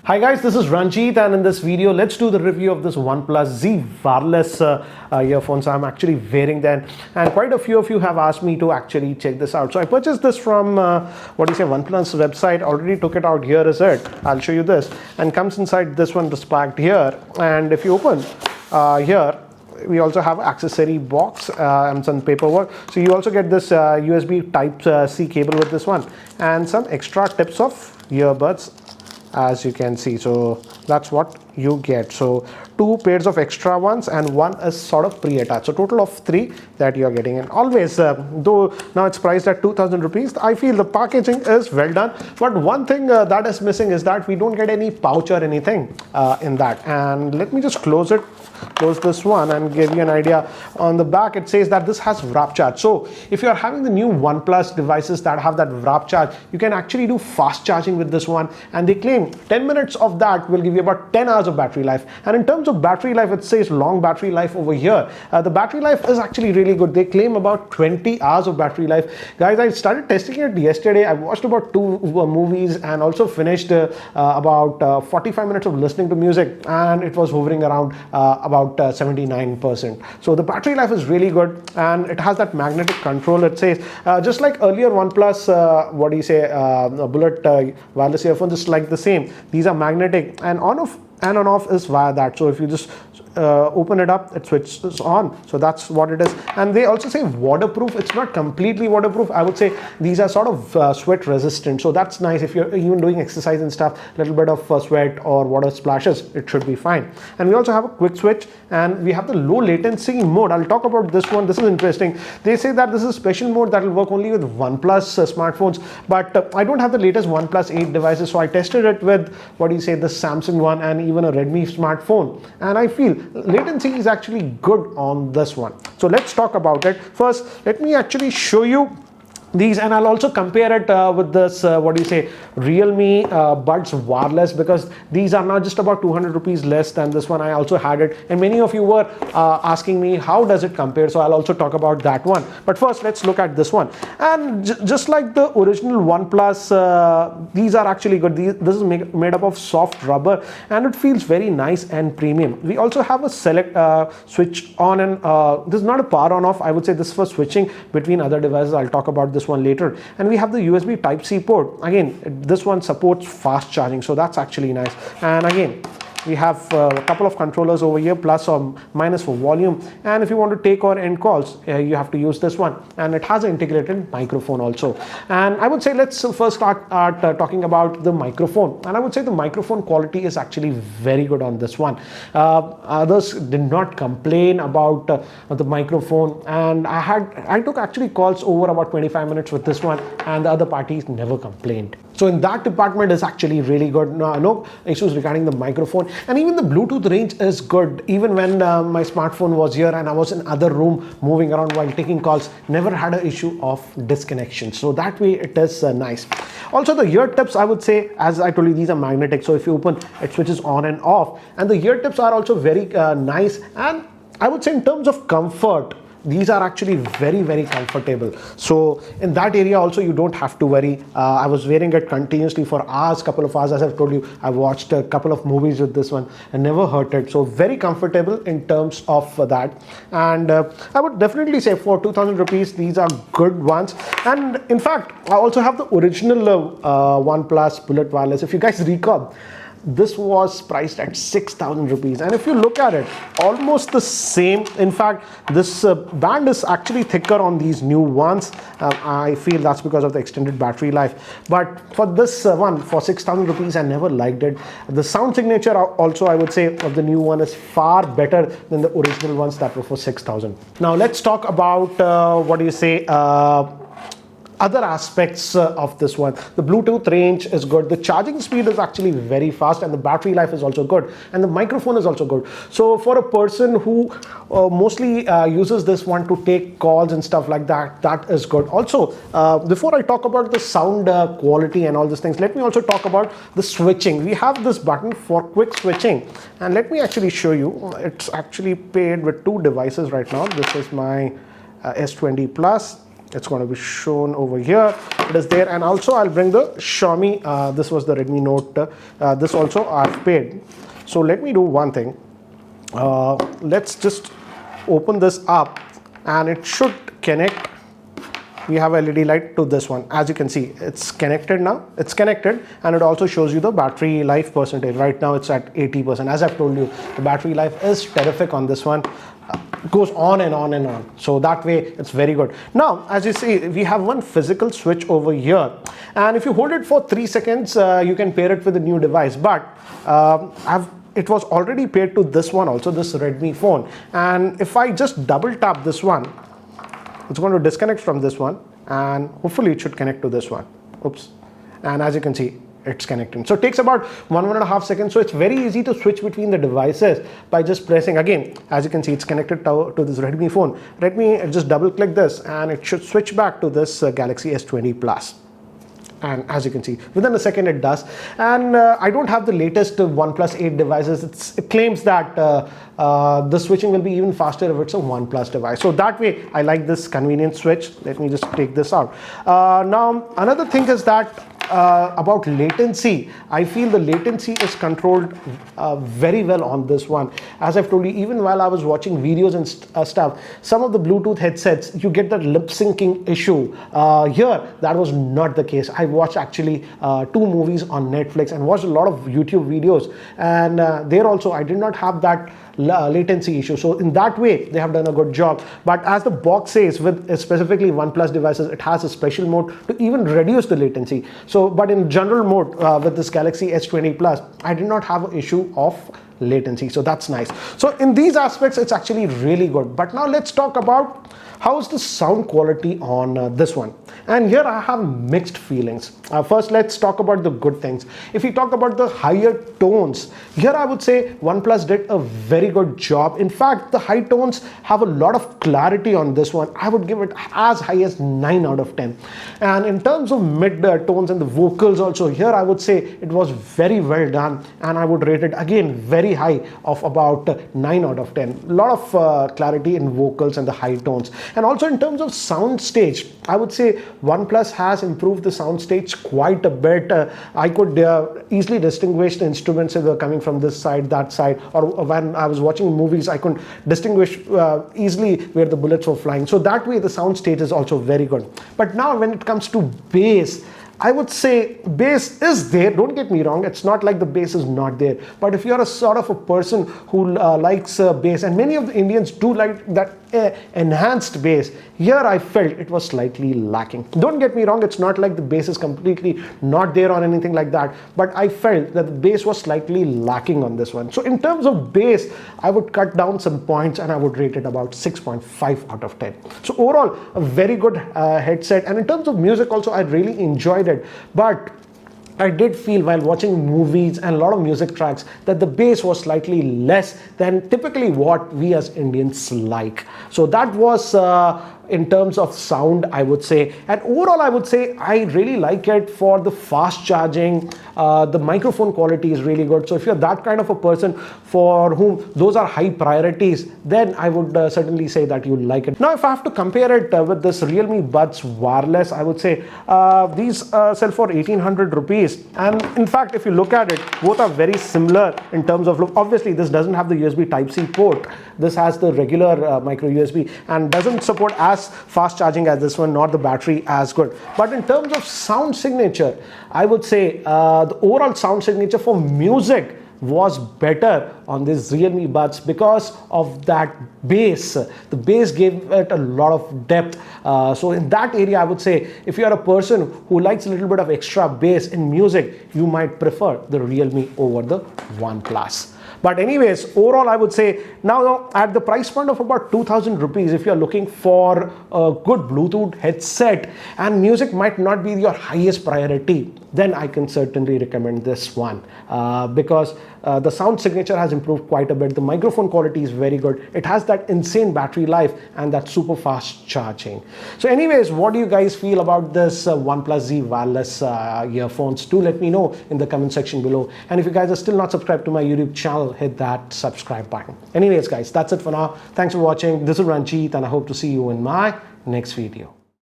Hi guys, this is Ranjit, and in this video let's do the review of this OnePlus Z wireless earphones. I'm actually wearing them, and quite a few of you have asked me to actually check this out. So I purchased this from OnePlus website. Already took it out. Here is it. I'll show you this, and comes inside this one, this packed here. And if you open here, we also have accessory box and some paperwork. So you also get this USB type C cable with this one, and some extra tips of earbuds, as you can see. So that's what you get. So 2 pairs of extra ones, and one is sort of pre-attached. So total of 3 that you are getting. And always, though now it's priced at 2,000 rupees, I feel the packaging is well done. But one thing that is missing is that we don't get any pouch or anything in that. And let me just close this one and give you an idea. On the back it says that this has wrap charge. So if you are having the new OnePlus devices that have that wrap charge, you can actually do fast charging with this one, and they claim 10 minutes of that will give you about 10 hours of battery life. And in terms of battery life, it says long battery life over here. The battery life is actually really good. They claim about 20 hours of battery life. Guys, I started testing it yesterday. I watched about 2 movies and also finished about 45 minutes of listening to music, and it was hovering around about 79%. So the battery life is really good, and it has that magnetic control. It says just like earlier OnePlus bullet wireless earphones, just like the same, these are magnetic, and on off is via that. So if you just open it up, it switches on. So that's what it is. And they also say waterproof. It's not completely waterproof. I would say these are sort of sweat resistant. So that's nice. If you're even doing exercise and stuff, a little bit of sweat or water splashes, it should be fine. And we also have a quick switch, and we have the low latency mode. I'll talk about this one. This is interesting. They say that this is a special mode that will work only with OnePlus smartphones, but I don't have the latest OnePlus 8 devices, so I tested it with the Samsung one and even a Redmi smartphone, and I feel latency is actually good on this one. So let's talk about it. First, let me actually show you these, and I'll also compare it with this realme buds wireless, because these are not just about 200 rupees less than this one. I also had it, and many of you were asking me how does it compare, so I'll also talk about that one. But first, let's look at this one. And just like the original OnePlus, these are actually good. This is made up of soft rubber, and it feels very nice and premium. We also have a select switch on, and this is not a power on off. I would say this is for switching between other devices. I'll talk about this one later. And we have the USB type C port. Again, this one supports fast charging, so that's actually nice. And again, we have a couple of controllers over here, plus or minus for volume, and if you want to take or end calls, you have to use this one. And it has an integrated microphone also. And I would say let's first start talking about the microphone. And I would say the microphone quality is actually very good on this one. Others did not complain about the microphone, and I took actually calls over about 25 minutes with this one, and the other parties never complained. So in that department is actually really good. No issues regarding the microphone, and even the Bluetooth range is good. Even when my smartphone was here and I was in other room moving around while taking calls, never had an issue of disconnection. So that way it is nice. Also the ear tips, I would say, as I told you, these are magnetic. So if you open, it switches on and off. And the ear tips are also very nice. And I would say in terms of comfort, these are actually very, very comfortable. So in that area also, you don't have to worry. I was wearing it continuously for hours, couple of hours. As I've told you, I watched a couple of movies with this one and never hurt it. So very comfortable in terms of that. And I would definitely say for 2,000 rupees, these are good ones. And in fact, I also have the original OnePlus Bullet Wireless. If you guys recall, this was priced at 6,000 rupees, and if you look at it, almost the same. In fact, this band is actually thicker on these new ones. I feel that's because of the extended battery life. But for this one, for 6,000 rupees, I never liked it. The sound signature also, I would say, of the new one is far better than the original ones that were for 6,000. Now let's talk about other aspects of this one. The Bluetooth range is good. The charging speed is actually very fast, and the battery life is also good, and the microphone is also good. So for a person who mostly uses this one to take calls and stuff like that, that is good. Also, before I talk about the sound quality and all these things, let me also talk about the switching. We have this button for quick switching, and let me actually show you. It's actually paired with 2 devices right now. This is my S20 Plus, It's going to be shown over here. It is there. And also I'll bring the Xiaomi. This was the Redmi Note. This also I've paid. So let me do one thing. Let's just open this up and it should connect. We have a LED light to this one. As you can see, it's connected now. It's connected, and it also shows you the battery life percentage. Right now it's at 80%. As I've told you, the battery life is terrific on this one. It goes on and on and on. So that way it's very good. Now, as you see, we have one physical switch over here. And if you hold it for 3 seconds, you can pair it with a new device. But it was already paired to this one also, this Redmi phone. And if I just double tap this one, it's going to disconnect from this one, and hopefully it should connect to this one. Oops. And as you can see, it's connecting. So it takes about 1.5 seconds. So it's very easy to switch between the devices by just pressing. Again, as you can see, it's connected to this Redmi phone. Let me just double click this and it should switch back to this Galaxy S20 Plus. And as you can see, within a second it does. And I don't have the latest OnePlus 8 devices. It claims that the switching will be even faster if it's a OnePlus device. So that way, I like this convenient switch. Let me just take this out. Now, another thing is that about latency, I feel the latency is controlled very well on this one. As I've told you, even while I was watching videos and stuff, some of the Bluetooth headsets, you get that lip syncing issue. Here, that was not the case. I watched actually 2 movies on Netflix and watched a lot of YouTube videos, and there also I did not have that latency issue. So in that way, they have done a good job. But as the box says, with specifically OnePlus devices, it has a special mode to even reduce the latency. So, but in general mode with this Galaxy S20 Plus, I did not have an issue of latency. So that's nice. So in these aspects, it's actually really good. But now let's talk about how's the sound quality on this one. And here I have mixed feelings. First, let's talk about the good things. If we talk about the higher tones, here I would say OnePlus did a very good job. In fact, the high tones have a lot of clarity on this one. I would give it as high as 9 out of 10. And in terms of mid tones and the vocals also, here I would say it was very well done. And I would rate it again very high of about 9 out of 10. A lot of clarity in vocals and the high tones. And also in terms of sound stage, I would say OnePlus has improved the sound stage quite a bit. I could easily distinguish the instruments that were coming from this side, that side, or when I was watching movies, I could distinguish easily where the bullets were flying. So that way the sound stage is also very good. But now when it comes to bass, I would say bass is there, don't get me wrong, it's not like the bass is not there. But if you're a sort of a person who likes bass, and many of the Indians do like that enhanced bass, here I felt it was slightly lacking. Don't get me wrong, it's not like the bass is completely not there or anything like that, but I felt that the bass was slightly lacking on this one. So in terms of bass, I would cut down some points and I would rate it about 6.5 out of 10. So overall, a very good headset. And in terms of music also, I really enjoyed it. But I did feel while watching movies and a lot of music tracks that the bass was slightly less than typically what we as Indians like. So that was in terms of sound, I would say. And overall, I would say I really like it for the fast charging. The microphone quality is really good. So if you're that kind of a person for whom those are high priorities, then I would certainly say that you like it. Now, if I have to compare it with this Realme Buds Wireless, I would say these sell for 1800 rupees. And in fact, if you look at it, both are very similar in terms of look. Obviously, this doesn't have the USB Type-C port. This has the regular micro USB and doesn't support as fast charging as this one, nor the battery as good. But in terms of sound signature, I would say the overall sound signature for music was better on this Realme Buds because of that bass. The bass gave it a lot of depth. So in that area, I would say if you are a person who likes a little bit of extra bass in music, you might prefer the Realme over the OnePlus. But anyways, overall, I would say now at the price point of about 2000 rupees, if you're looking for a good Bluetooth headset and music might not be your highest priority, then I can certainly recommend this one because the sound signature has improved quite a bit. The microphone quality is very good. It has that insane battery life and that super fast charging. So anyways, what do you guys feel about this OnePlus Z wireless earphones? Do let me know in the comment section below. And if you guys are still not subscribed to my YouTube channel, hit that subscribe button. Anyways, guys, that's it for now. Thanks for watching. This is Ranjit and I hope to see you in my next video.